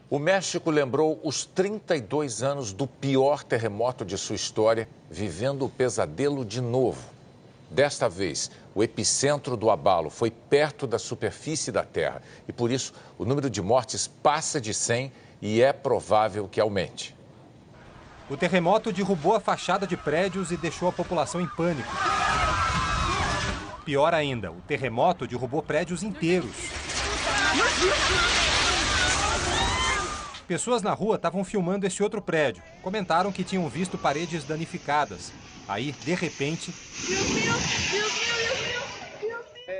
O México lembrou os 32 anos do pior terremoto de sua história, vivendo o pesadelo de novo. Desta vez, o epicentro do abalo foi perto da superfície da Terra e, por isso, o número de mortes passa de 100 e é provável que aumente. O terremoto derrubou a fachada de prédios e deixou a população em pânico. Pior ainda, o terremoto derrubou prédios inteiros. Pessoas na rua estavam filmando esse outro prédio. Comentaram que tinham visto paredes danificadas. Aí, de repente,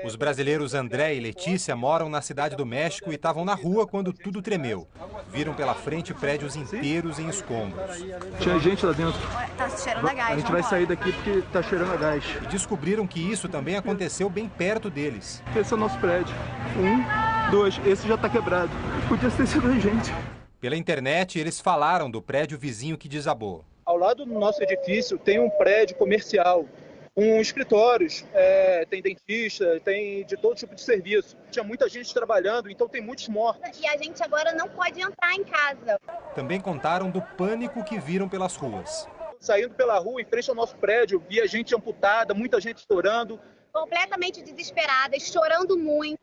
os brasileiros André e Letícia moram na Cidade do México e estavam na rua quando tudo tremeu. Viram pela frente prédios inteiros em escombros. Tinha gente lá dentro. Tá cheirando a gás. A gente vai sair daqui porque tá cheirando a gás. E descobriram que isso também aconteceu bem perto deles. Esse é o nosso prédio. 1, 2, esse já tá quebrado. Podia ter sido a gente. Pela internet, eles falaram do prédio vizinho que desabou. Ao lado do nosso edifício tem um prédio comercial, com escritórios, tem dentista, tem de todo tipo de serviço. Tinha muita gente trabalhando, então tem muitos mortos. E a gente agora não pode entrar em casa. Também contaram do pânico que viram pelas ruas. Saindo pela rua, em frente ao nosso prédio, via gente amputada, muita gente chorando. Completamente desesperadas, chorando muito.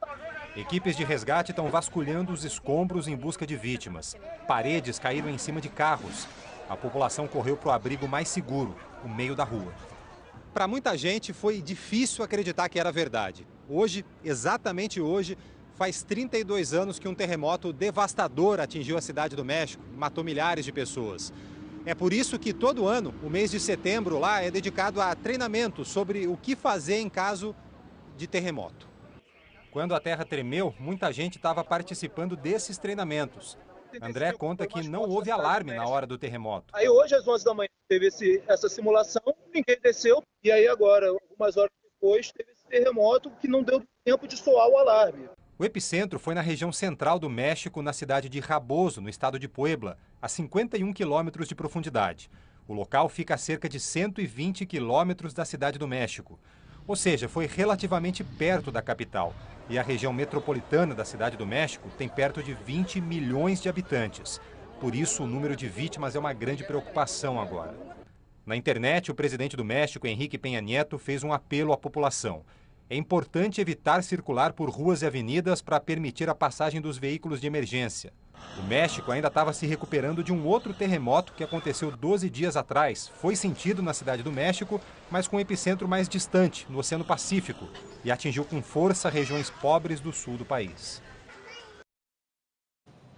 Equipes de resgate estão vasculhando os escombros em busca de vítimas. Paredes caíram em cima de carros. A população correu para o abrigo mais seguro, o meio da rua. Para muita gente foi difícil acreditar que era verdade. Hoje, exatamente hoje, faz 32 anos que um terremoto devastador atingiu a Cidade do México e matou milhares de pessoas. É por isso que todo ano, o mês de setembro lá é dedicado a treinamento sobre o que fazer em caso de terremoto. Quando a terra tremeu, muita gente estava participando desses treinamentos. André conta que não houve alarme na hora do terremoto. Aí hoje, às 11 da manhã, teve essa simulação, ninguém desceu. E aí agora, algumas horas depois, teve esse terremoto que não deu tempo de soar o alarme. O epicentro foi na região central do México, na cidade de Raboso, no estado de Puebla, a 51 quilômetros de profundidade. O local fica a cerca de 120 quilômetros da Cidade do México. Ou seja, foi relativamente perto da capital. E a região metropolitana da Cidade do México tem perto de 20 milhões de habitantes. Por isso, o número de vítimas é uma grande preocupação agora. Na internet, o presidente do México, Enrique Peña Nieto, fez um apelo à população. É importante evitar circular por ruas e avenidas para permitir a passagem dos veículos de emergência. O México ainda estava se recuperando de um outro terremoto que aconteceu 12 dias atrás. Foi sentido na Cidade do México, mas com um epicentro mais distante, no Oceano Pacífico, e atingiu com força regiões pobres do sul do país.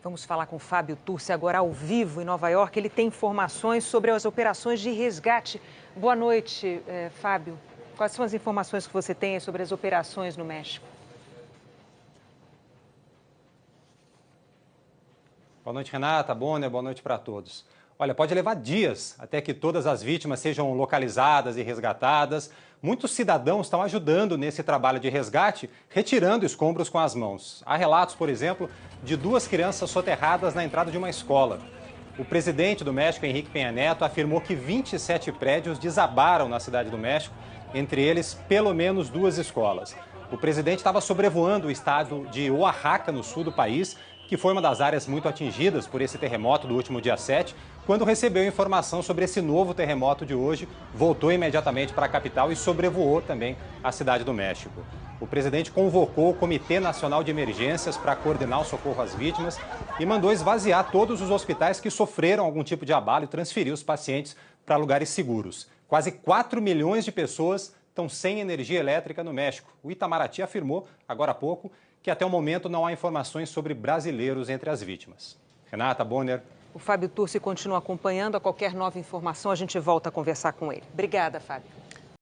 Vamos falar com Fábio Turci agora ao vivo em Nova York. Ele tem informações sobre as operações de resgate. Boa noite, Fábio. Quais são as informações que você tem sobre as operações no México? Boa noite, Renata, Bonner, boa noite para todos. Olha, pode levar dias até que todas as vítimas sejam localizadas e resgatadas. Muitos cidadãos estão ajudando nesse trabalho de resgate, retirando escombros com as mãos. Há relatos, por exemplo, de 2 crianças soterradas na entrada de uma escola. O presidente do México, Enrique Peña Nieto, afirmou que 27 prédios desabaram na Cidade do México, entre eles pelo menos 2 escolas. O presidente estava sobrevoando o estado de Oaxaca, no sul do país, que foi uma das áreas muito atingidas por esse terremoto do último dia 7, quando recebeu informação sobre esse novo terremoto de hoje, voltou imediatamente para a capital e sobrevoou também a Cidade do México. O presidente convocou o Comitê Nacional de Emergências para coordenar o socorro às vítimas e mandou esvaziar todos os hospitais que sofreram algum tipo de abalo e transferir os pacientes para lugares seguros. Quase 4 milhões de pessoas estão sem energia elétrica no México. O Itamaraty afirmou, agora há pouco, que até o momento não há informações sobre brasileiros entre as vítimas. Renata, Bonner. O Fábio Turci continua acompanhando. A qualquer nova informação, a gente volta a conversar com ele. Obrigada, Fábio.